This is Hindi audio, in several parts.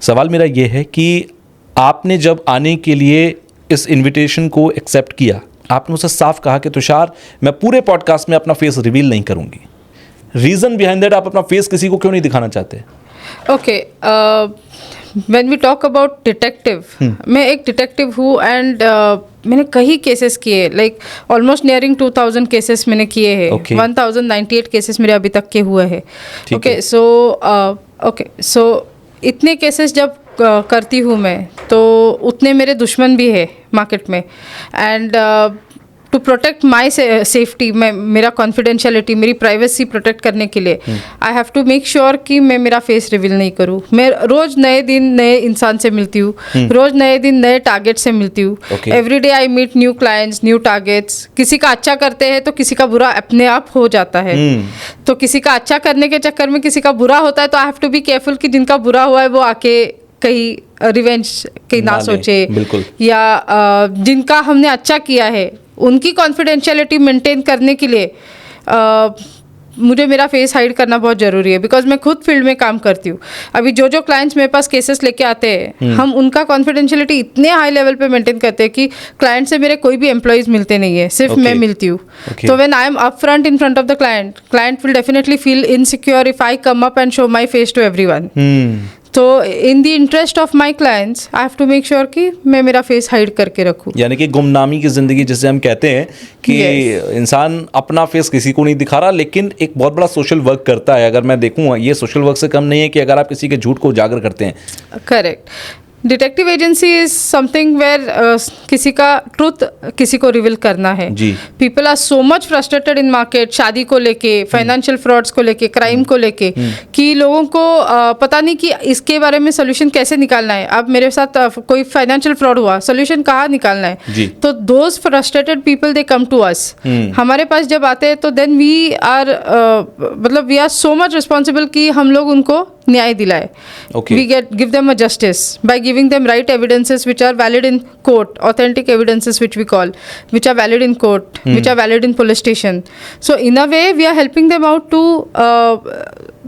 सवाल मेरा ये है कि आपने जब आने के लिए इस इनविटेशन को एक्सेप्ट किया, आपने उसे साफ कहा कि तुषार मैं पूरे पॉडकास्ट में अपना फेस रिवील नहीं करूंगी। रीज़न बिहाइंड दैट, आप अपना फेस किसी को क्यों नहीं दिखाना चाहते? Okay, when we talk about detective, मैं एक डिटेक्टिव हूँ एंड मैंने कई केसेस किए, लाइक ऑलमोस्ट नियरिंग 2000 केसेस मैंने किए हैं। 1098 केसेस मेरे अभी तक के हुए हैं। ओके, सो इतने केसेस जब करती हूँ मैं, तो उतने मेरे दुश्मन भी है मार्केट में। And to protect my safety, मैं मेरा कॉन्फिडेंशियलिटी, मेरी प्राइवेसी प्रोटेक्ट करने के लिए I have to make sure कि मैं मेरा फेस रिवील नहीं करूँ। मैं रोज़ नए दिन नए इंसान से मिलती हूँ, रोज़ नए दिन नए टारगेट से मिलती हूँ। Every day I meet new clients, new targets. किसी का अच्छा करते हैं तो किसी का बुरा अपने आप हो जाता है। तो किसी का अच्छा करने के चक्कर में किसी का बुरा होता है, तो I have to be careful कि जिनका बुरा हुआ है वो आके कहीं रिवेंज की ना सोचे, या जिनका हमने अच्छा किया है उनकी कॉन्फिडेंशियलिटी मेंटेन करने के लिए मुझे मेरा फेस हाइड करना बहुत ज़रूरी है, बिकॉज मैं खुद फील्ड में काम करती हूँ। अभी जो क्लाइंट्स मेरे पास केसेस लेके आते हैं, हम उनका कॉन्फिडेंशियलिटी इतने हाई लेवल पे मेंटेन करते हैं कि क्लाइंट से मेरे कोई भी एम्प्लॉइज मिलते नहीं है, सिर्फ मैं मिलती हूँ। तो when I am up front in front of the client will definitely feel insecure if I come up and show my face to everyone. तो in the interest of my clients I have to make sure कि मैं मेरा फेस हाइड करके रखूँ। यानी कि गुमनामी की ज़िंदगी जिसे हम कहते हैं कि इंसान अपना फेस किसी को नहीं दिखा रहा, लेकिन एक बहुत बड़ा सोशल वर्क करता है। अगर मैं देखूँ, ये सोशल वर्क से कम नहीं है कि अगर आप किसी के झूठ को उजागर करते हैं। Correct. Detective agency is something where किसी का ट्रुथ किसी को रिवील करना है। People are so much frustrated in market, शादी को लेके, फाइनेंशियल फ्रॉड्स को लेके, क्राइम को लेके, कि लोगों को पता नहीं कि इसके बारे में सोल्यूशन कैसे निकालना है। अब मेरे साथ कोई फाइनेंशियल फ्रॉड हुआ, सोल्यूशन कहाँ निकालना है? तो those frustrated people they come to us. हमारे पास जब आते हैं तो देन वी आर मतलब we are so much responsible कि हम लोग उनको न्याय दिलाए। We give them a justice by giving them right evidences which are valid in court, authentic evidences which we call, which are valid in court, which are valid in police station. So in a way we are helping them out to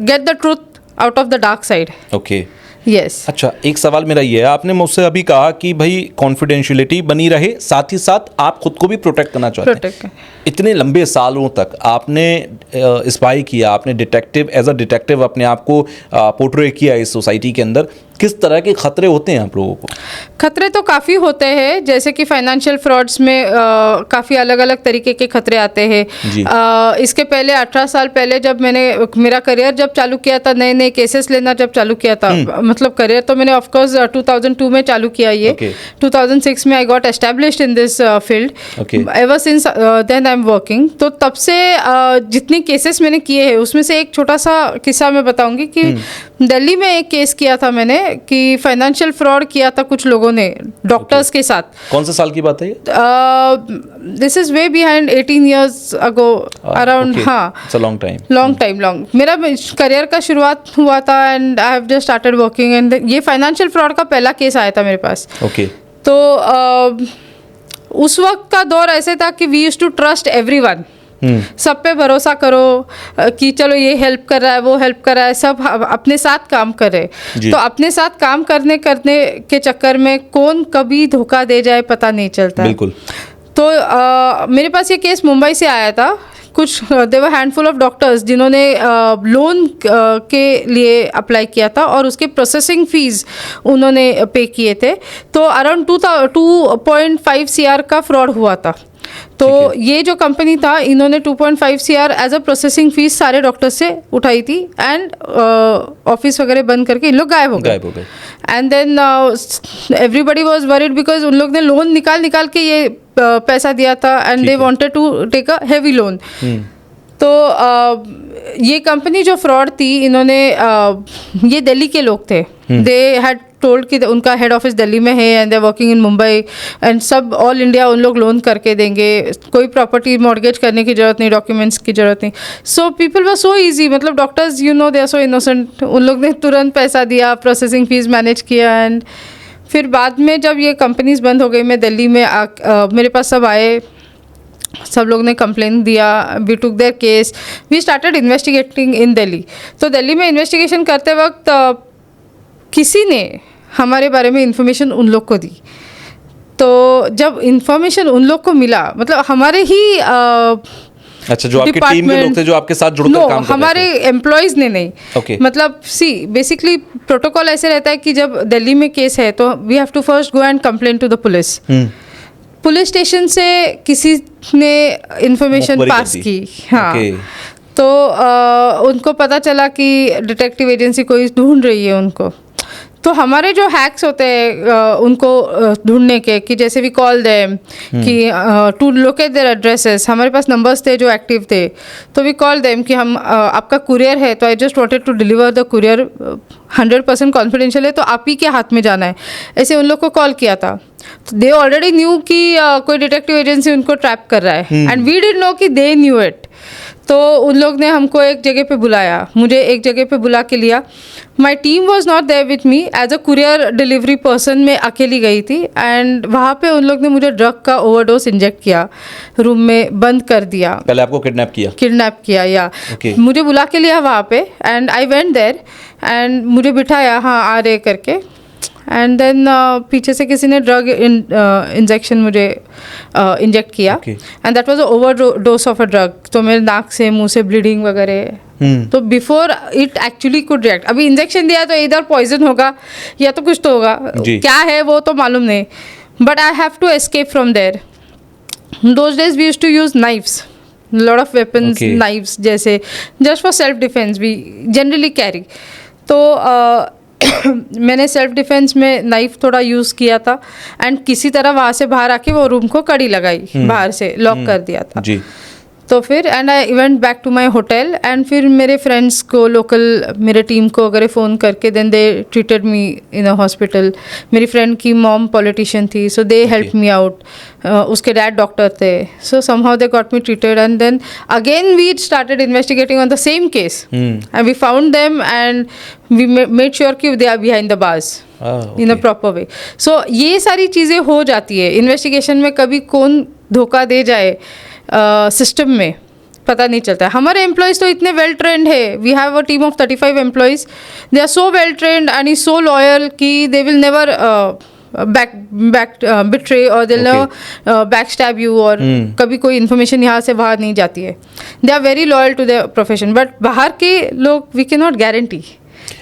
get the truth out of the dark side. Okay. Yes. अच्छा, एक सवाल मेरा ये है, आपने मुझसे अभी कहा कि भाई कॉन्फिडेंशियलिटी बनी रहे, साथ ही साथ आप खुद को भी प्रोटेक्ट करना चाहते हैं। इतने लंबे सालों तक आपने स्पाई किया, आपने डिटेक्टिव एज अ डिटेक्टिव अपने आप को पोर्ट्रे किया इस सोसाइटी के अंदर। किस तरह के खतरे होते हैं आप लोगों को? खतरे तो काफ़ी होते हैं, जैसे कि फाइनेंशियल फ्रॉड्स में काफ़ी अलग अलग तरीके के खतरे आते हैं। इसके पहले 18 साल पहले जब मैंने मेरा करियर जब चालू किया था, नए नए केसेस लेना जब चालू किया था, मतलब करियर तो मैंने ऑफकोर्स 2002 में चालू किया ये। 2006 में I got established in this field. Ever since then I am working. तो तब से जितने केसेस मैंने किए हैं उसमें से एक छोटा सा किस्सा मैं बताऊंगी कि दिल्ली में एक केस किया था मैंने कि फाइनेंशियल फ्रॉड किया था कुछ लोगों ने डॉक्टर्स के साथ। कौन से साल की बात है ये? This is way behind 18 years ago around. हाँ, लॉन्ग। मेरा करियर का शुरुआत हुआ था and I have just started working and ये फाइनेंशियल फ्रॉड का पहला केस आया था मेरे पास। तो उस वक्त का दौर ऐसे था कि we used to trust everyone. सब पे भरोसा करो कि चलो ये हेल्प कर रहा है, वो हेल्प कर रहा है, सब अपने साथ काम कर रहे। तो अपने साथ काम करने के चक्कर में कौन कभी धोखा दे जाए पता नहीं चलता। बिल्कुल। तो मेरे पास ये केस मुंबई से आया था। कुछ देवर हैंडफुल ऑफ डॉक्टर्स जिन्होंने लोन के लिए अप्लाई किया था और उसके प्रोसेसिंग फीस उन्होंने पे किए थे। तो अराउंड 2.5 CR का फ्रॉड हुआ था। तो ये जो कंपनी था, इन्होंने 2.5 CR as a processing fees सारे डॉक्टर्स से उठाई थी एंड ऑफिस वगैरह बंद करके इन लोग गायब हो गए। And then everybody was worried because उन लोग ने लोन निकाल के ये पैसा दिया था and they wanted to take a heavy loan. तो ये कंपनी जो फ्रॉड थी, इन्होंने ये दिल्ली के लोग थे। दे हैड टोल्ड कि उनका हेड ऑफिस दिल्ली में है and they working in Mumbai and सब ऑल इंडिया उन लोग लोन करके देंगे, कोई प्रॉपर्टी मॉर्गेज करने की ज़रूरत नहीं, डॉक्यूमेंट्स की ज़रूरत नहीं। So people were so easy, मतलब doctors they are so innocent. उन लोग ने तुरंत पैसा दिया, प्रोसेसिंग फीस मैनेज किया एंड फिर बाद में जब ये कंपनीज बंद हो गई, मैं दिल्ली में मेरे पास सब आए, सब लोग ने कंप्लेन दिया। We took their case, we started investigating in Delhi. तो दिल्ली में इन्वेस्टिगेशन करते वक्त किसी ने हमारे बारे में इंफॉर्मेशन उन लोग को दी, तो जब इंफॉर्मेशन उन लोग को मिला, मतलब हमारे ही अच्छा, जो आपकी टीम के लोग थे जो आपके साथ जुड़कर काम कर रहे थे? हमारे एम्प्लॉयज ने नहीं। Okay. मतलब बेसिकली प्रोटोकॉल ऐसे रहता है कि जब दिल्ली में केस है तो we have to first go and complain to the police. Police station से किसी ने इंफॉर्मेशन पास की, हाँ। तो उनको पता चला कि डिटेक्टिव एजेंसी कोई ढूंढ रही है उनको। तो हमारे जो हैक्स होते हैं उनको ढूंढने के, कि जैसे भी कॉल देम कि टू लोकेट देयर एड्रेसेस, हमारे पास नंबर्स थे जो एक्टिव थे, तो वी कॉल देम कि हम आपका कुरियर है तो I just wanted to deliver the courier, 100% confidential है तो आप ही के हाथ में जाना है, ऐसे उन लोग को कॉल किया था। तो दे ऑलरेडी न्यू कि कोई डिटेक्टिव एजेंसी उनको ट्रैप कर रहा है, एंड वी डिडंट नो कि दे न्यू इट। तो उन लोग ने हमको एक जगह पे बुलाया, मुझे एक जगह पे बुला के लिया। My team was not there with me, as a courier delivery person मैं अकेली गई थी, एंड वहाँ पे उन लोग ने मुझे ड्रग का ओवरडोज इंजेक्ट किया, रूम में बंद कर दिया। पहले आपको किडनैप किया या मुझे बुला के लिया वहाँ पे, and I went there and मुझे बिठाया, हाँ आ रहे करके, एंड देन पीछे से किसी ने ड्रग इंजेक्शन मुझे इंजेक्ट किया, and that was over dose of a drug. तो मेरे नाक से मुंह से ब्लीडिंग वगैरह। तो before it actually could react, अभी इंजेक्शन दिया तो इधर पॉइजन होगा या तो कुछ तो होगा, क्या है वो तो मालूम नहीं, but I have to escape from there. Those days we used to use knives, lot of weapons, knives जैसे just for self defence we generally carry. तो मैंने सेल्फ डिफेंस में नाइफ थोड़ा यूज़ किया था, एंड किसी तरह वहाँ से बाहर आके वो रूम को कड़ी लगाई, बाहर से लॉक कर दिया था जी। तो फिर and I went back to my hotel, and फिर मेरे फ्रेंड्स को, लोकल मेरे टीम को वगैरह फ़ोन करके then they treated me in a hospital. मेरी फ्रेंड की मॉम पॉलिटिशियन थी, so they help me out. उसके डैड डॉक्टर थे, so somehow they got me treated, and then again we started investigating on the same case, and we found them and we made sure कि they are behind the bars in a proper way. So ये सारी चीज़ें हो जाती है इन्वेस्टिगेशन में, कभी कौन धोखा दे जाए सिस्टम में पता नहीं चलता है। हमारे एम्प्लॉयज़ तो इतने वेल ट्रेंड है, we have a team of 35 employees, they are so well trained and is so loyal कि they will never betray or they'll never backstab you, और कभी कोई इन्फॉर्मेशन यहाँ से बाहर नहीं जाती है। They are very loyal to their profession, but बाहर के लोग वी कैन नॉट गारंटी।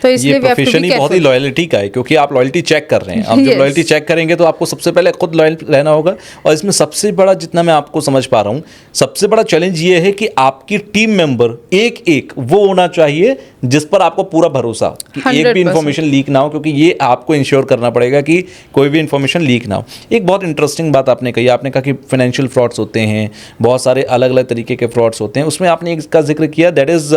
तो इसलिए प्रोफेशन ही बहुत ही लॉयल्टी का है, क्योंकि आप लॉयल्टी चेक कर रहे हैं। आप जब लॉयल्टी चेक करेंगे तो आपको सबसे पहले खुद लॉयल रहना होगा, और इसमें सबसे बड़ा, जितना मैं आपको समझ पा रहा हूँ, सबसे बड़ा चैलेंज ये है कि आपकी टीम मेंबर एक एक वो होना चाहिए जिस पर आपको पूरा भरोसा हो कि एक भी इंफॉर्मेशन लीक ना हो, क्योंकि ये आपको इंश्योर करना पड़ेगा कि कोई भी इंफॉर्मेशन लीक ना हो। एक बहुत इंटरेस्टिंग बात आपने कही, आपने कहा कि फाइनेंशियल फ्रॉड्स होते हैं, बहुत सारे अलग अलग तरीके के फ्रॉड्स होते हैं, उसमें आपने इसका जिक्र किया, that is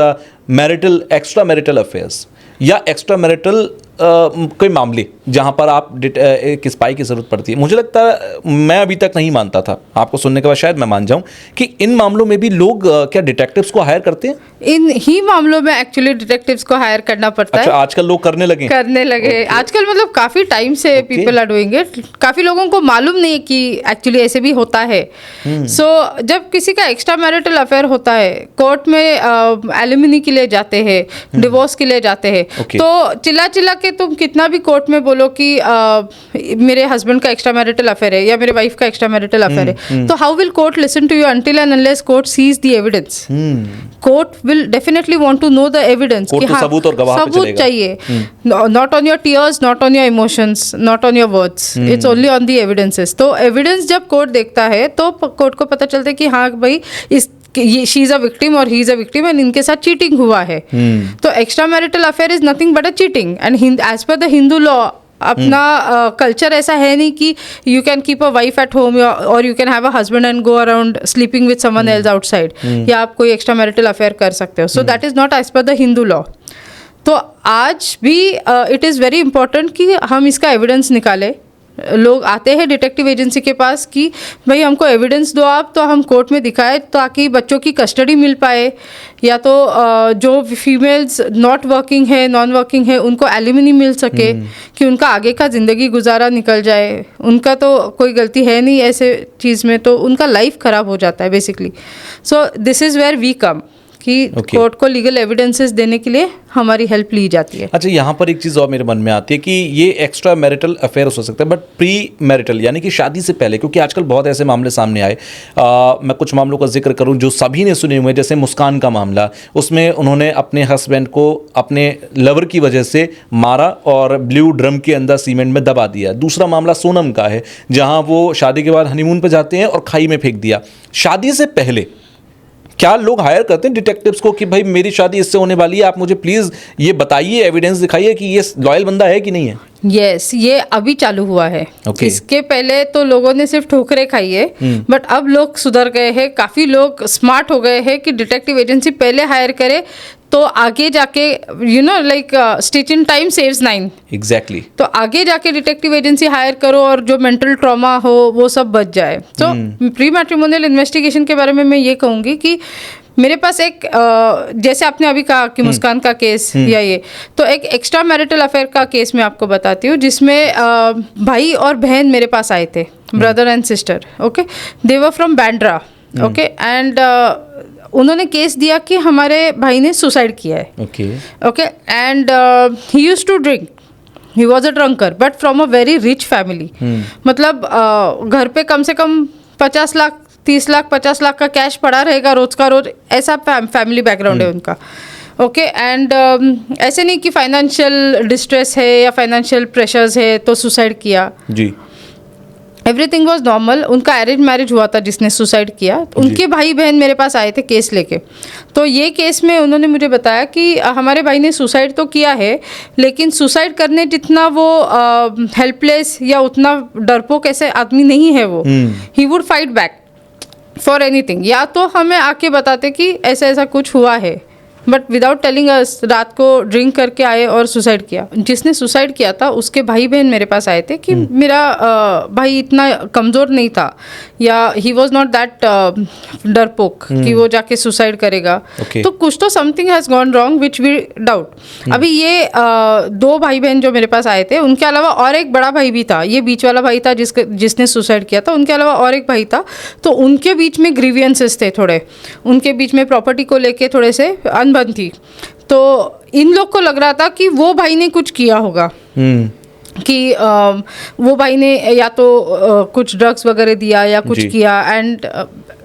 marital, extra marital affairs या एक्स्ट्रा मैरिटल कोई मामले जहाँ पर आप एक स्पाई की ज़रूरत पड़ती है। मुझे लगता है, मैं अभी तक नहीं मानता था, आपको सुनने के बाद शायद मैं मान जाऊँ कि इन मामलों में भी लोग क्या डिटेक्टिव्स को हायर करते हैं? इन ही मामलों में एक्चुअली डिटेक्टिव्स को हायर करना पड़ता है। आजकल लोग करने लगे आजकल, मतलब काफ़ी टाइम से पीपल आर डूइंग इट। काफ़ी लोगों को मालूम नहीं कि एक्चुअली ऐसे भी होता है। सो जब किसी का एक्स्ट्रा मैरिटल अफेयर होता है, कोर्ट में एलिमनी के लिए जाते हैं, डिवोर्स के लिए जाते हैं, तो चिल्ला चिल्ला के तुम कितना भी कोर्ट में बोलो कि मेरे हस्बैंड का एक्स्ट्रा मैरिटल अफेयर है या मेरे वाइफ का एक्स्ट्रा मैरिटल अफेयर है, तो how will court listen to you until and unless court sees the evidence? Court will definitely want to know the evidence कि हाँ, सबूत चाहिए, not on your tears, not on your emotions, not on your words, it's only on the evidences. तो एविडेंस जब कोर्ट देखता है तो कोर्ट को पता चलता है कि हाँ भाई, इस शी इज अ विक्टिम और he is a victim and इनके साथ चीटिंग हुआ है। तो extra marital affair is nothing but a cheating, and as per the Hindu law अपना कल्चर ऐसा है नहीं कि you can keep a wife at home और you can have a husband and go around sleeping with someone else outside, या आप कोई एक्स्ट्रा मैरिटल अफेयर कर सकते हो। So that is not as per the Hindu law. तो आज भी इट इज़ वेरी इंपॉर्टेंट कि हम इसका एविडेंस निकालें। लोग आते हैं डिटेक्टिव एजेंसी के पास कि भाई हमको एविडेंस दो आप, तो हम कोर्ट में दिखाएं ताकि बच्चों की कस्टडी मिल पाए, या तो जो फीमेल्स नॉट वर्किंग है, नॉन वर्किंग है, उनको एलिमनी मिल सके कि उनका आगे का ज़िंदगी गुजारा निकल जाए। उनका तो कोई गलती है नहीं ऐसे चीज़ में, तो उनका लाइफ ख़राब हो जाता है basically. So this is where we come कि कोर्ट को लीगल एविडेंसेस देने के लिए हमारी हेल्प ली जाती है। अच्छा, यहाँ पर एक चीज़ और मेरे मन में आती है कि ये एक्स्ट्रा मैरिटल अफेयर हो सकता है, बट प्री मैरिटल यानी कि शादी से पहले, क्योंकि आजकल बहुत ऐसे मामले सामने आए। मैं कुछ मामलों का जिक्र करूँ जो सभी ने सुने हुए, जैसे मुस्कान का मामला, उसमें उन्होंने अपने हस्बैंड को अपने लवर की वजह से मारा और ब्लू ड्रम के अंदर सीमेंट में दबा दिया। दूसरा मामला सोनम का है, जहाँ वो शादी के बाद हनीमून पर जाते हैं और खाई में फेंक दिया। शादी से पहले क्या लोग हायर करते हैं डिटेक्टिव्स को कि भाई मेरी शादी इससे होने वाली है, आप मुझे प्लीज ये बताइए, एविडेंस दिखाइए कि ये लॉयल बंदा है कि नहीं है? यस, ये अभी चालू हुआ है। इसके पहले तो लोगों ने सिर्फ ठोकरें खाई है, बट अब लोग सुधर गए हैं, काफी लोग स्मार्ट हो गए हैं कि डिटेक्टिव एजेंसी पहले हायर करे तो आगे जाके like stitch in time saves 9। Exactly. तो आगे जाके डिटेक्टिव एजेंसी हायर करो और जो मेंटल ट्रॉमा हो वो सब बच जाए। तो प्री मैट्रिमोनियल इन्वेस्टिगेशन के बारे में मैं ये कहूँगी कि मेरे पास एक जैसे आपने अभी कहा कि मुस्कान का केस या ये, तो एक एक्स्ट्रा मैरिटल अफेयर का केस मैं आपको बताती हूँ, जिसमें भाई और बहन मेरे पास आए थे, brother and sister. Okay, they were from Bandra. Okay, and उन्होंने केस दिया कि हमारे भाई ने सुसाइड किया है। Okay, and he used to drink, he was a drunker, but from a very rich family. मतलब घर पे कम से कम 50 लाख 30 लाख 50 लाख का कैश पड़ा रहेगा रोज का रोज, ऐसा फैमिली बैकग्राउंड है उनका। ओके, एंड ऐसे नहीं कि फाइनेंशियल डिस्ट्रेस है या फाइनेंशियल प्रेशर्स है तो सुसाइड किया जी। Everything was normal. उनका अरेंज मैरिज हुआ था जिसने सुसाइड किया। उनके भाई बहन मेरे पास आए थे केस लेके। तो ये केस में उन्होंने मुझे बताया कि हमारे भाई ने सुसाइड तो किया है, लेकिन सुसाइड करने जितना वो हेल्पलेस या उतना डरपोक ऐसे आदमी नहीं है वो। He would fight back for anything. या तो हमें आके बताते कि ऐसा ऐसा कुछ हुआ है, बट विदाउट टेलिंग अस रात को ड्रिंक करके आए और सुसाइड किया। जिसने सुसाइड किया था उसके भाई बहन मेरे पास आए थे कि मेरा भाई इतना कमज़ोर नहीं था, या ही वॉज नॉट दैट डरपोक कि वो जाके सुसाइड करेगा। तो कुछ तो something has gone wrong which we doubt. अभी ये 2 भाई बहन जो मेरे पास आए थे, उनके अलावा और एक बड़ा भाई भी था। ये बीच वाला भाई था जिसने सुसाइड किया था, उनके अलावा और एक भाई था। तो उनके बीच में ग्रीवियंसेस थे थोड़े, उनके बीच में प्रॉपर्टी को लेके थोड़े से अनबन थी। तो इन लोग को लग रहा था कि वो भाई ने कुछ किया होगा, कि वो भाई ने या तो कुछ ड्रग्स वगैरह दिया या कुछ किया। एंड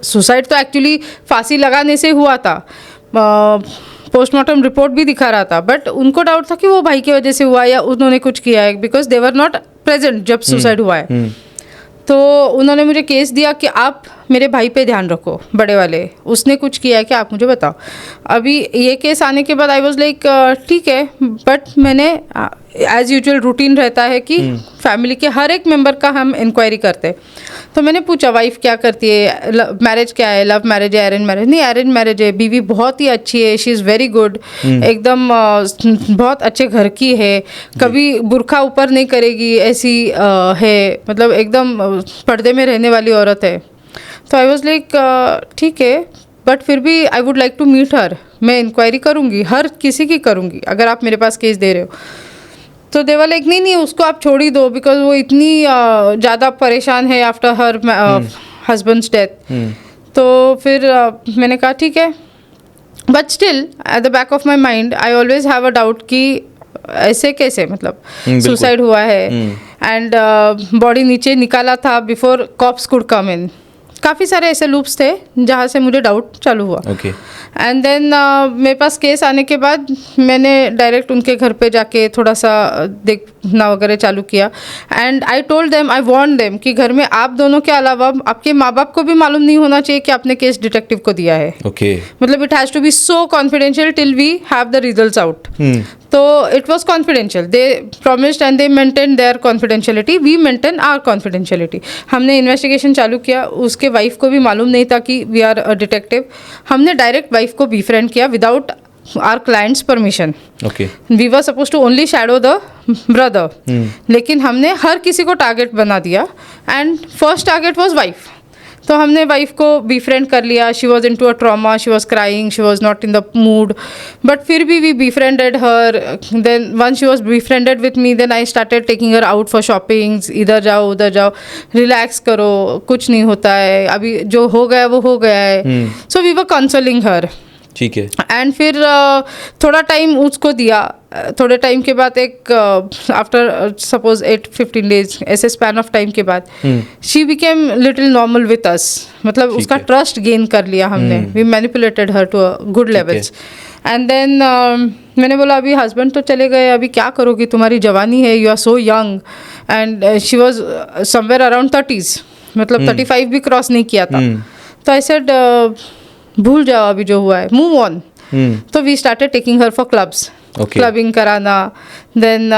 सुसाइड तो एक्चुअली फांसी लगाने से हुआ था, पोस्टमार्टम रिपोर्ट भी दिखा रहा था, बट उनको डाउट था कि वो भाई की वजह से हुआ या उन्होंने कुछ किया है, because they were not present जब सुसाइड हुआ है। तो उन्होंने मुझे केस दिया कि आप मेरे भाई पे ध्यान रखो, बड़े वाले, उसने कुछ किया है कि आप मुझे बताओ। अभी ये केस आने के बाद आई वाज लाइक ठीक है, बट मैंने एज यूजुअल रूटीन रहता है कि फैमिली के हर एक मेंबर का हम इंक्वायरी करते हैं। तो मैंने पूछा वाइफ क्या करती है, मैरिज क्या है, लव मैरिज है, अरेंज मैरिज? नहीं, अरेंज मैरिज है। बीवी बहुत ही अच्छी है, शी इज़ वेरी गुड, एकदम बहुत अच्छे घर की है, कभी बुरखा ऊपर नहीं करेगी, ऐसी है, मतलब एकदम पर्दे में रहने वाली औरत है। तो आई वॉज लाइक ठीक है, बट फिर भी I would like to meet her. मैं इंक्वायरी करूँगी, हर किसी की करूँगी, अगर आप मेरे पास केस दे रहे हो। तो देवा लाइक नहीं उसको आप छोड़ ही दो, बिकॉज वो इतनी ज़्यादा परेशान है आफ्टर हर हस्बैंड्स डेथ। तो फिर मैंने कहा ठीक है, but still at the back of my mind I always have a doubt कि ऐसे कैसे, मतलब सुसाइड हुआ है एंड बॉडी नीचे निकाला था बिफोर कॉप्स कुड कम इन। काफ़ी सारे ऐसे लूप्स थे जहाँ से मुझे डाउट चालू हुआ। एंड देन मेरे पास केस आने के बाद मैंने डायरेक्ट उनके घर पे जाके थोड़ा सा देखना वगैरह चालू किया। And I told them, I warn them कि घर में आप दोनों के अलावा आपके माँ बाप को भी मालूम नहीं होना चाहिए कि आपने केस डिटेक्टिव को दिया है। मतलब it has to be so confidential till we have the results out. तो it was confidential, they promised and they maintain their confidentiality, we maintain our confidentiality. हमने इन्वेस्टिगेशन चालू किया, उसके वाइफ को भी मालूम नहीं था कि वी आर अ डिटेक्टिव। हमने डायरेक्ट वाइफ को बीफ्रेंड किया without our clients permission. We were suppose to only shadow the brother, लेकिन हमने हर किसी को टारगेट बना दिया and first target was wife. तो हमने वाइफ को बीफ्रेंड कर लिया। She was in to a trauma, she was crying, she was not in the mood, but फिर भी we befriended her. Then one she was befriended with me, then I started taking her out for shoppings, इधर जाओ उधर जाओ, रिलैक्स करो, कुछ नहीं होता है, अभी जो हो गया वो हो गया है। सो वी वर कंसोलिंग हर। ठीक है। एंड फिर थोड़ा टाइम उसको दिया, थोड़े टाइम के बाद एक आफ्टर सपोज 8-15 डेज ऐसे स्पैन ऑफ टाइम के बाद she became little normal with us, मतलब उसका ट्रस्ट गेन कर लिया हमने, we manipulated her to good levels. And then मैंने बोला अभी हस्बैंड तो चले गए, अभी क्या करोगी, तुम्हारी जवानी है, you are so young, and she was somewhere around 30s, मतलब 35 भी क्रॉस नहीं किया था। तो आई सेड भूल जाओ अभी जो हुआ है, मूव ऑन। तो we started taking her for clubs, clubbing कराना। देन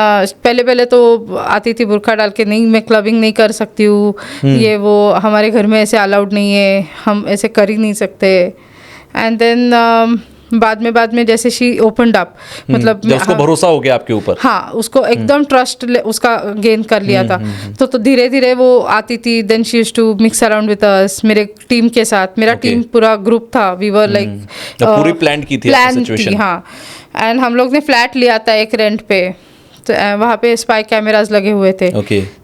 पहले तो आती थी बुर्का डाल के, नहीं मैं क्लबिंग नहीं कर सकती हूँ, ये वो हमारे घर में ऐसे अलाउड नहीं है, हम ऐसे कर ही नहीं सकते। एंड देन बाद में जैसे शी ओपनड अप, मतलब उसको भरोसा हो गया आपके ऊपर, हाँ उसको एकदम ट्रस्ट उसका गेन कर लिया था। तो धीरे धीरे वो आती थी, then she used to mix around with us, मेरे टीम के साथ, मेरा टीम पूरा ग्रुप था, वी वर लाइक पूरी प्लान की थी सिचुएशन। हाँ, एंड हम लोग ने फ्लैट लिया था एक रेंट पे, तो वहाँ पे स्पाई कैमरास लगे हुए थे।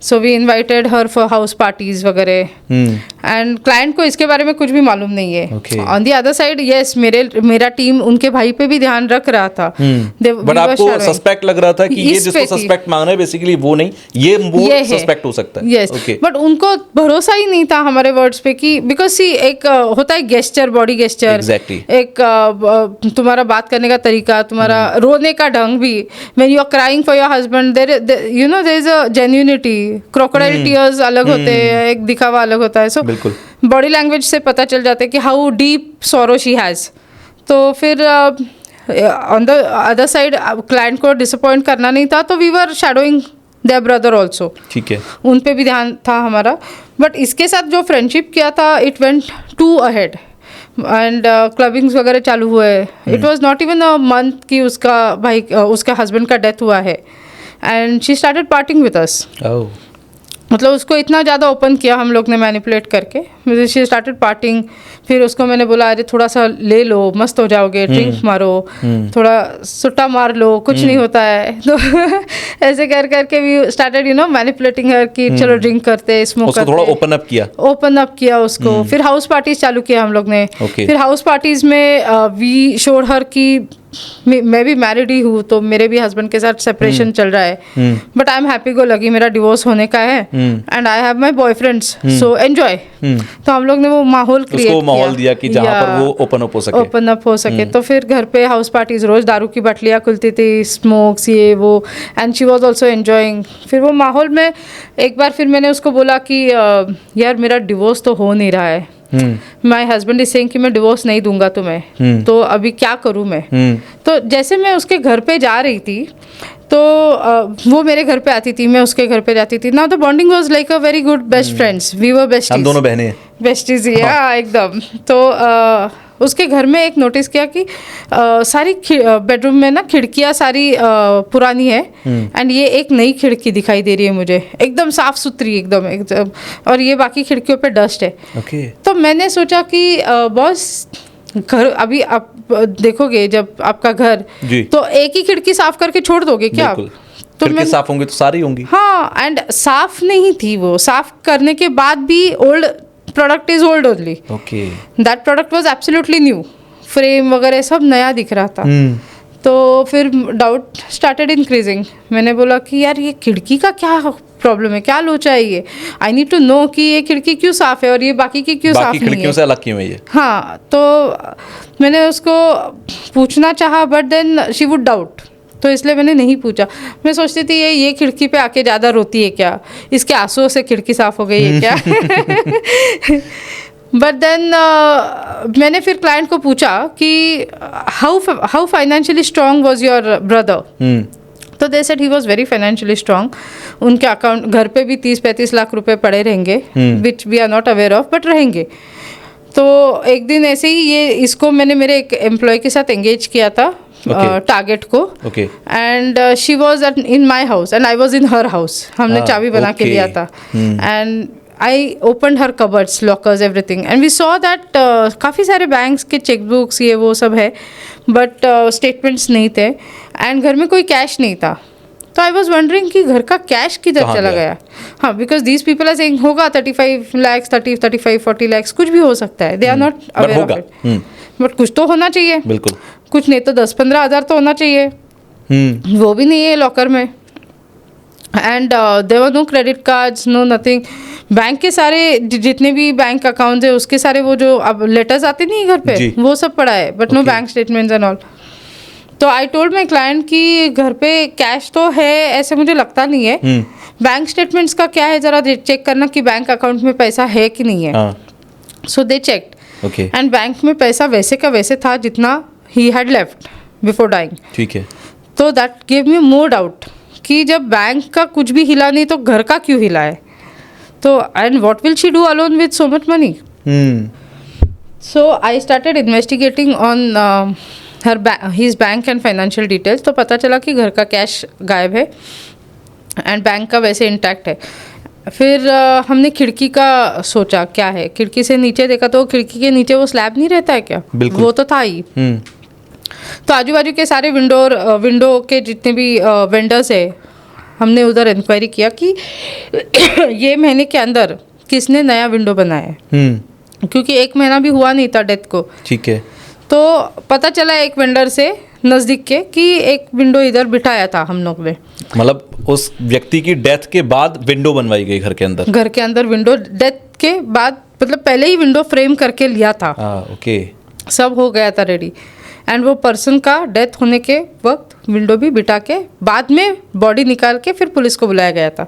So we invited her for house parties वगैरह, एंड क्लाइंट को इसके बारे में कुछ भी मालूम नहीं है। On the other side yes, मेरा टीम उनके भाई पे भी ध्यान रख रहा था। बट आपको सस्पेक्ट लग रहा था कि ये जिसको सस्पेक्ट मांग रहा है बेसिकली वो नहीं, ये सस्पेक्ट हो सकता है। यस, बट उनको भरोसा ही नहीं था हमारे वर्ड्स पे कि बिकॉज सी एक होता है गेस्चर, बॉडी गेस्चर, एक तुम्हारा बात करने का तरीका, तुम्हारा रोने का ढंग भी, when you are crying for your husband there you know there is a genuinity, crocodile tears अलग होते हैं, एक दिखावा अलग होता है। सो बॉडी लैंग्वेज से पता चल जाता है कि how deep sorrow she has. तो फिर on the other side client को डिसअपॉइंट करना नहीं था, तो we were shadowing their brother also, ठीक है, उन पे भी ध्यान था हमारा। बट इसके साथ जो फ्रेंडशिप किया था, it went to ahead, and clubbings वगैरह चालू हुए। It was not even a month कि उसका हस्बैंड का डेथ हुआ है, and she started partying with us. मतलब उसको इतना ज़्यादा ओपन किया हम लोग ने मैनिपुलेट करके, शी स्टार्टेड पार्टिंग। फिर उसको मैंने बोला अरे थोड़ा सा ले लो, मस्त हो जाओगे, ड्रिंक मारो, थोड़ा सुट्टा मार लो, कुछ नहीं होता है। तो ऐसे करके भी स्टार्टेड मैनिपुलेटिंग हर कि चलो ड्रिंक करते, स्मोक करते, थोड़ा ओपन अप किया उसको। फिर हाउस पार्टीज चालू किया हम लोग ने। फिर हाउस पार्टीज में वी शोड हर की मैं भी मैरिड ही हूँ, तो मेरे भी हस्बैंड के साथ सेपरेशन चल रहा है, but I am happy go lucky, मेरा डिवोर्स होने का है, and I have my boyfriends, so enjoy. तो हम लोग ने वो माहौल क्रिएट दिया कि जहाँ पर वो ओपन अप हो सके। तो फिर घर पे हाउस पार्टीज, रोज दारू की बटलियाँ खुलती थी, स्मोक्स, ये वो, and she was also enjoying. फिर वो माहौल में एक बार फिर मैंने उसको बोला कि यार मेरा डिवोर्स तो हो नहीं रहा है, माई हस्बैंड इज सेइंग कि मैं डिवोर्स नहीं दूंगा तुम्हें, तो अभी क्या करूँ मैं। तो जैसे मैं उसके घर पे जा रही थी, तो वो मेरे घर पे आती थी, मैं उसके घर पे जाती थी। Now the bonding was like a very good best friends, we were besties, हम दोनों बहनें बेस्टीज, या एकदम। तो उसके घर में एक नोटिस किया कि सारी बेडरूम में ना खिड़कियाँ सारी पुरानी है, एंड ये एक नई खिड़की दिखाई दे रही है मुझे, एकदम साफ सुथरी एकदम, और ये बाकी खिड़कियों पे डस्ट है। तो मैंने सोचा कि बॉस घर अभी आप देखोगे जब आपका घर, तो एक ही खिड़की साफ करके छोड़ दोगे क्या आप? तो खिड़की साफ होंगी तो सारी होंगी। हाँ, एंड साफ नहीं थी वो, साफ करने के बाद भी old product is old only, that product was absolutely new, frame वगैरह सब नया दिख रहा था। तो फिर डाउट स्टार्टेड इंक्रीजिंग। मैंने बोला कि यार ये खिड़की का क्या प्रॉब्लम है, क्या लोचा है ये, आई नीड टू नो कि ये खिड़की क्यों साफ है और ये बाकी की क्यों साफ नहीं है, खिड़कियों से अलग क्यों है ये। हाँ, तो मैंने उसको पूछना चाहा, but then she would doubt, तो इसलिए मैंने नहीं पूछा। मैं सोचती थी ये खिड़की पे आके ज़्यादा रोती है क्या, इसके आंसुओं से खिड़की साफ हो गई है क्या। बट देन मैंने फिर क्लाइंट को पूछा कि how financially strong was your brother. तो they said he was very financially strong, उनके अकाउंट घर पे भी 30-35 लाख रुपए पड़े रहेंगे, which we are not aware of, but रहेंगे। तो एक दिन ऐसे ही इसको मैंने मेरे एक एम्प्लॉय के साथ एंगेज किया था, टारगेट को, and she was in my house and I was in her house, हमने चाबी बना के लिया था, and I open her cupboards, lockers, everything, and we saw that काफ़ी सारे बैंक्स के चेकबुक्स ये वो सब है, बट स्टेटमेंट्स नहीं थे, एंड घर में कोई कैश नहीं था। तो तो आई वॉज वंडरिंग कि घर का कैश किधर चला गया. हाँ, because these people are saying होगा 35 lakhs, 35, 40 lakhs, कुछ भी हो सकता है. They are not aware of it. But कुछ तो होना चाहिए. बिल्कुल. कुछ नहीं तो 10-15 हज़ार तो होना चाहिए. वो भी नहीं है लॉकर में. And there no credit cards, no nothing. Bank के सारे जितने भी बैंक अकाउंट्स है उसके सारे वो जो अब लेटर्स आते नहीं घर पे, वो सब पड़ा है, but no bank statements and all. तो आई टोल्ड माई क्लाइंट कि घर पे कैश तो है, ऐसे मुझे लगता नहीं है. बैंक स्टेटमेंट्स का क्या है, जरा चेक करना कि बैंक अकाउंट में पैसा है कि नहीं है. So they checked and bank में पैसा वैसे का वैसे था जितना ही हैड लेफ्ट बिफोर डाइंग. ठीक है. तो that give me more doubt कि जब बैंक का कुछ भी हिला नहीं तो घर का क्यों हिला है. तो and what will she do alone with so much money. So I started investigating on his bank and financial details. तो पता चला कि घर का कैश गायब है एंड बैंक का वैसे इंटैक्ट है. फिर हमने खिड़की का सोचा क्या है. खिड़की से नीचे देखा तो खिड़की के नीचे वो स्लैब नहीं रहता है क्या, वो तो था ही. तो आजू बाजू के सारे विंडो के जितने भी वेंडर्स है, हमने उधर इंक्वायरी किया कि ये महीने के अंदर किसने नया विंडो बनाया है. क्योंकि 1 महीना भी हुआ नहीं था डेथ को. ठीक है. तो पता चला एक वेंडर से नज़दीक के कि एक विंडो इधर बिठाया था हम लोग ने. मतलब उस व्यक्ति की डेथ के बाद विंडो बनवाई गई घर के अंदर. घर के अंदर विंडो डेथ के बाद, मतलब पहले ही विंडो फ्रेम करके लिया था. ओके. सब हो गया था रेडी. एंड वो पर्सन का डेथ होने के वक्त विंडो भी बिठा के बाद में बॉडी निकाल के फिर पुलिस को बुलाया गया था.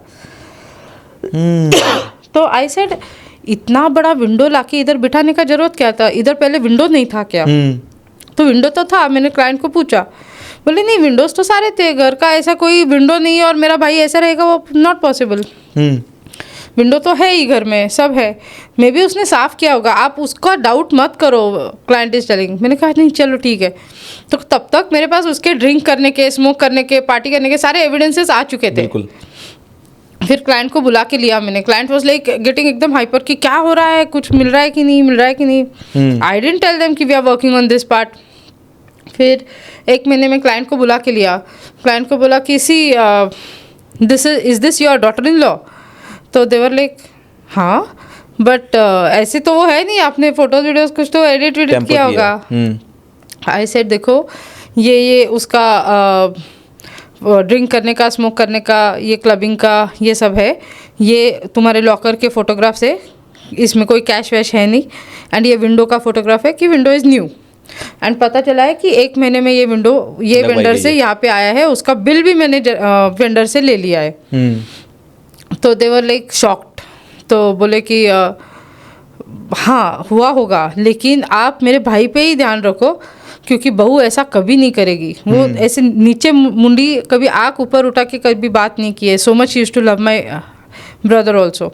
तो आई सेड इतना बड़ा विंडो लाके इधर बिठाने का जरूरत क्या था, इधर पहले विंडो नहीं था क्या. तो विंडो तो था. मैंने क्लाइंट को पूछा, बोले नहीं विंडोज तो सारे थे, घर का ऐसा कोई विंडो नहीं है और मेरा भाई ऐसा रहेगा वो नॉट पॉसिबल. विंडो तो है ही घर में, सब है. मे बी उसने साफ किया होगा, आप उसका डाउट मत करो, क्लाइंट इज टेलिंग. मैंने कहा नहीं चलो ठीक है. तो तब तक मेरे पास उसके ड्रिंक करने के, स्मोक करने के, पार्टी करने के सारे एविडेंसेस आ चुके थे. बिल्कुल. फिर क्लाइंट को बुला के लिया मैंने. क्लाइंट वाज लाइक गेटिंग एकदम हाइपर कि क्या हो रहा है, कुछ मिल रहा है कि नहीं, मिल रहा है कि नहीं. आई डिडंट टेल देम कि we are working on this part. फिर 1 महीने में क्लाइंट को बुला के लिया. क्लाइंट को बोला कि see this is this your daughter in law. तो देवर लाइक हाँ, बट ऐसे तो वो है नहीं, आपने फोटोज वीडियोस कुछ तो एडिट किया होगा. आई सेड देखो ये उसका ड्रिंक करने का, स्मोक करने का, ये क्लबिंग का, ये सब है. ये तुम्हारे लॉकर के फोटोग्राफ्स है, इसमें कोई कैश वैश है नहीं. एंड ये विंडो का फोटोग्राफ है कि विंडो इज़ न्यू. एंड पता चला है कि 1 महीने में ये विंडो ये वेंडर से यहाँ पे आया है. उसका बिल भी मैंने वेंडर से ले लिया है. तो दे वर लाइक शॉक्ड. तो बोले कि हाँ हुआ होगा, लेकिन आप मेरे भाई पे ही ध्यान रखो क्योंकि बहू ऐसा कभी नहीं करेगी. वो ऐसे नीचे मुंडी, कभी आँख ऊपर उठा के कभी बात नहीं की है. So much used to love my brother also.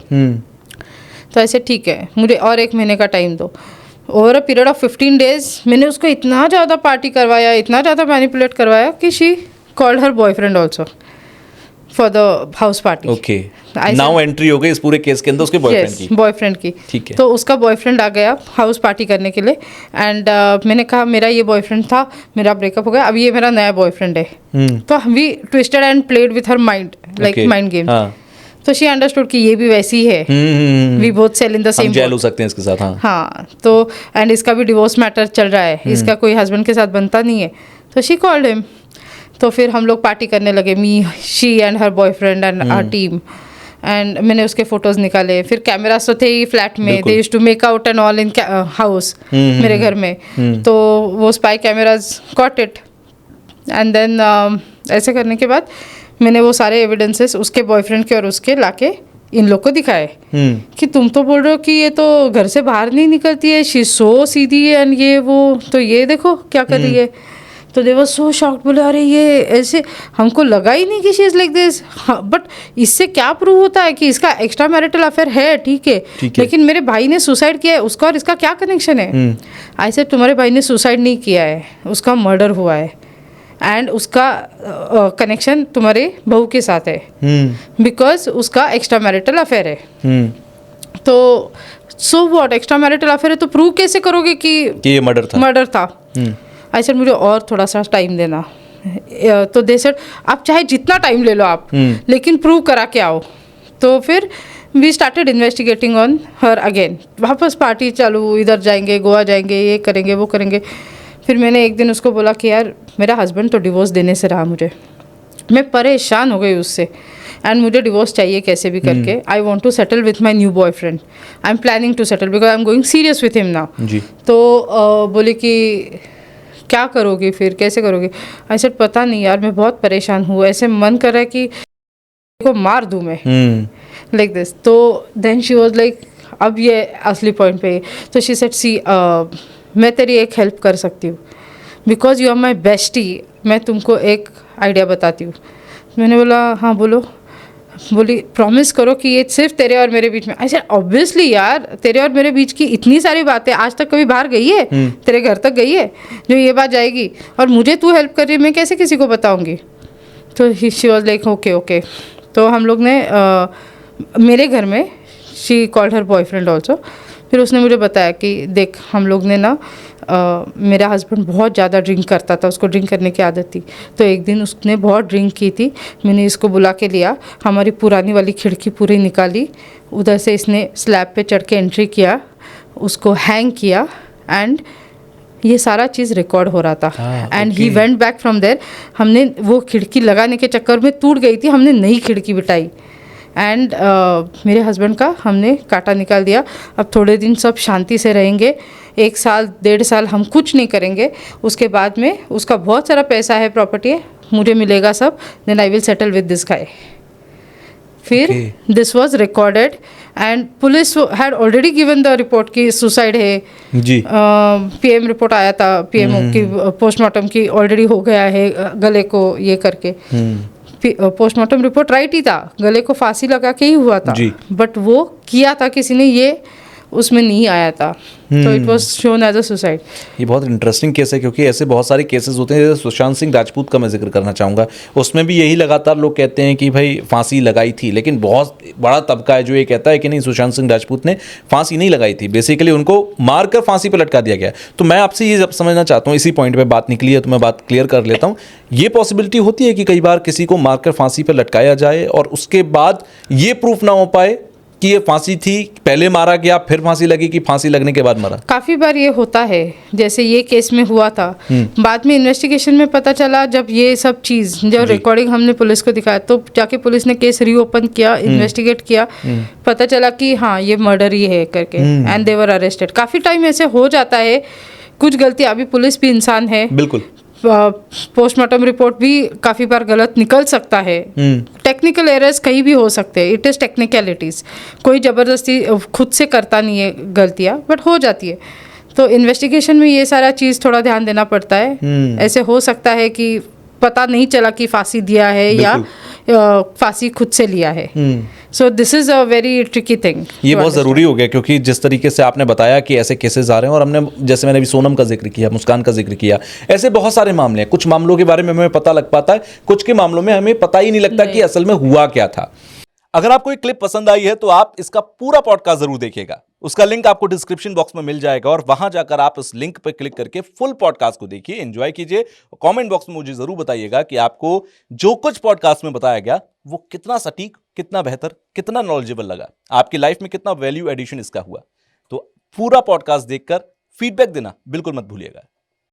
तो ऐसे ठीक है, मुझे और 1 महीने का टाइम दो. Over a period of 15 days मैंने उसको इतना ज़्यादा पार्टी करवाया, इतना ज़्यादा मैनिपुलेट करवाया कि she called her boyfriend also for the house party. Okay. Now entry हो गई इस पूरे केस के अंदर उसके बॉयफ्रेंड की. ठीक है. तो उसका बॉयफ्रेंड आ गया हाउस पार्टी करने के लिए. एंड मैंने कहा मेरा ये बॉयफ्रेंड था, मेरा ब्रेकअप हो गया, अब ये मेरा नया बॉयफ्रेंड है. तो we twisted and played with her mind, like mind game. तो शी अंडरस्टूड कि ये भी वैसी है. We both sail in the same. Jail हो सकते हैं इसके साथ. हाँ. तो एंड इसका भी डिवोर्स मैटर चल रहा है, इसका कोई हस्बैंड के साथ बनता नहीं है. तो शी कॉल्ड हिम. तो फिर हम लोग पार्टी करने लगे, me, she and her boyfriend and our team. And मैंने उसके फोटोज निकाले. फिर कैमरास तो थे ही फ्लैट में, they used to make out and all in house मेरे घर में. तो वो spy cameras caught it. And then ऐसे करने के बाद मैंने वो सारे एविडेंसेस उसके बॉयफ्रेंड के और उसके लाके इन लोग को दिखाए कि तुम तो बोल रहे हो कि ये तो घर से बाहर नहीं निकलती है, शी सो सीधी है एंड ये वो, तो ये देखो क्या कर रही है. तो दे वाज सो शॉक्ड. बोले अरे ये ऐसे हमको लगा ही नहीं कि she is like this. But इससे क्या प्रूव होता है कि इसका एक्स्ट्रा मैरिटल अफेयर है, ठीक है, लेकिन मेरे भाई ने सुसाइड किया है, उसका और इसका क्या कनेक्शन है. आई सेड तुम्हारे भाई ने सुसाइड नहीं किया है, उसका मर्डर हुआ है एंड उसका कनेक्शन तुम्हारे बहू के साथ है बिकॉज उसका एक्स्ट्रा मैरिटल अफेयर है. तो so what, extra marital affair है तो प्रूव कैसे करोगे कि ये मर्डर था. आई सेड मुझे और थोड़ा सा टाइम देना. तो दे सेड आप चाहे जितना टाइम ले लो आप, लेकिन प्रूव करा के आओ। तो फिर we started investigating on her again, वापस पार्टी चालू, इधर जाएंगे, गोवा जाएंगे, ये करेंगे, वो करेंगे। फिर मैंने एक दिन उसको बोला कि यार मेरा हस्बैंड तो डिवोर्स देने से रहा मुझे, मैं परेशान हो गई उससे, एंड मुझे डिवोर्स चाहिए कैसे भी करके। I want to settle with my new boyfriend, I am planning to settle because I am going serious with him now. तो बोले कि क्या करोगी फिर, कैसे करोगी? आई सेड पता नहीं यार, मैं बहुत परेशान हूँ, ऐसे मन कर रहा है कि को मार दूँ मैं, लाइक दिस। तो देन शी वॉज लाइक, अब ये असली पॉइंट पे। तो शी सेड सी मैं तेरी एक हेल्प कर सकती हूँ, because you are my bestie, मैं तुमको एक आइडिया बताती हूँ। मैंने बोला हाँ बोलो। बोली प्रॉमिस करो कि ये सिर्फ तेरे और मेरे बीच में। ऐसे ऑब्वियसली यार, तेरे और मेरे बीच की इतनी सारी बातें, आज तक कभी बाहर गई है, तेरे घर तक गई है जो ये बात जाएगी? और मुझे तू हेल्प कर रही है, मैं कैसे किसी को बताऊंगी? तो she was like okay okay. तो हम लोग ने मेरे घर में, she called her boyfriend also. फिर उसने मुझे बताया कि देख हम लोग ने ना मेरा हस्बैंड बहुत ज़्यादा ड्रिंक करता था, उसको ड्रिंक करने की आदत थी। तो एक दिन उसने बहुत ड्रिंक की थी, मैंने इसको बुला के लिया, हमारी पुरानी वाली खिड़की पूरी निकाली, उधर से इसने स्लैब पे चढ़ के एंट्री किया, उसको हैंग किया, एंड ये सारा चीज़ रिकॉर्ड हो रहा था। And he went back from there. हमने वो खिड़की लगाने के चक्कर में टूट गई थी, हमने नई खिड़की बिठाई, एंड मेरे हस्बैंड का हमने कांटा निकाल दिया। अब थोड़े दिन सब शांति से रहेंगे, 1 साल 1.5 साल हम कुछ नहीं करेंगे, उसके बाद में उसका बहुत सारा पैसा है, प्रॉपर्टी है, मुझे मिलेगा सब, then I will settle with this guy. फिर this was recorded and police had already given the report की सुसाइड है जी। पीएम रिपोर्ट आया था, पीएमओ की पोस्टमार्टम की ऑलरेडी हो गया है, गले को ये करके। पोस्टमार्टम रिपोर्ट राइट ही था, गले को फांसी लगा के ही हुआ था, बट वो किया था किसी ने, ये उसमें नहीं आया था। तो it was shown as a suicide. ये बहुत इंटरेस्टिंग केस है, क्योंकि ऐसे बहुत सारे केसेस होते हैं। जैसे सुशांत सिंह राजपूत का मैं जिक्र करना चाहूँगा, उसमें भी यही लगातार लोग कहते हैं कि भाई फांसी लगाई थी, लेकिन बहुत बड़ा तबका है जो ये कहता है कि नहीं, सुशांत सिंह राजपूत ने फांसी नहीं लगाई थी, बेसिकली उनको मारकर फांसी पर लटका दिया गया। तो मैं आपसे ये समझना चाहता हूँ, इसी पॉइंट पर बात निकली है तो मैं बात क्लियर कर लेता हूँ। ये पॉसिबिलिटी होती है कि कई बार किसी को मारकर फांसी पर लटकाया जाए और उसके बाद ये प्रूफ ना हो पाए कि ये फांसी थी, पहले मारा गया फिर फांसी लगी, कि फांसी लगने के बाद मरा? काफ़ी बार ये होता है, जैसे ये केस में हुआ था। बाद में इन्वेस्टिगेशन में पता चला, जब ये सब चीज़, जब रिकॉर्डिंग हमने पुलिस को दिखाया, तो जाके पुलिस ने केस रीओपन किया, इन्वेस्टिगेट किया, पता चला कि हाँ ये मर्डर ही है करके, एंड दे वर अरेस्टेड। काफ़ी टाइम ऐसे हो जाता है, कुछ गलतियाँ, अभी पुलिस भी इंसान है, बिल्कुल, पोस्टमार्टम रिपोर्ट भी काफ़ी बार गलत निकल सकता है, टेक्निकल एरर्स कहीं भी हो सकते हैं, इट इज़ टेक्निकलिटीज़, कोई ज़बरदस्ती खुद से करता नहीं है गलतियाँ, बट हो जाती है। तो इन्वेस्टिगेशन में ये सारा चीज़ थोड़ा ध्यान देना पड़ता है। ऐसे हो सकता है कि पता नहीं चला कि फांसी दिया है या फांसी खुद से लिया है। सो this is a very tricky thing. ये बहुत ज़रूरी हो गया, क्योंकि जिस तरीके से आपने बताया कि ऐसे केसेस आ रहे हैं, और हमने, जैसे मैंने अभी सोनम का जिक्र किया, मुस्कान का जिक्र किया, ऐसे बहुत सारे मामले हैं। कुछ मामलों के बारे में हमें पता लग पाता है, कुछ के मामलों में हमें पता ही नहीं लगता कि असल में हुआ क्या था। अगर आपको ये क्लिप पसंद आई है तो आप इसका पूरा पॉडकास्ट जरूर देखिएगा। उसका लिंक आपको डिस्क्रिप्शन बॉक्स में मिल जाएगा, और वहां जाकर आप उस लिंक पर क्लिक करके फुल पॉडकास्ट को देखिए, एंजॉय कीजिए। कमेंट बॉक्स में मुझे जरूर बताइएगा कि आपको जो कुछ पॉडकास्ट में बताया गया वो कितना सटीक, कितना बेहतर, कितना नॉलेजेबल लगा, आपकी लाइफ में कितना वैल्यू एडिशन इसका हुआ। तो पूरा पॉडकास्ट देखकर फीडबैक देना बिल्कुल मत भूलिएगा।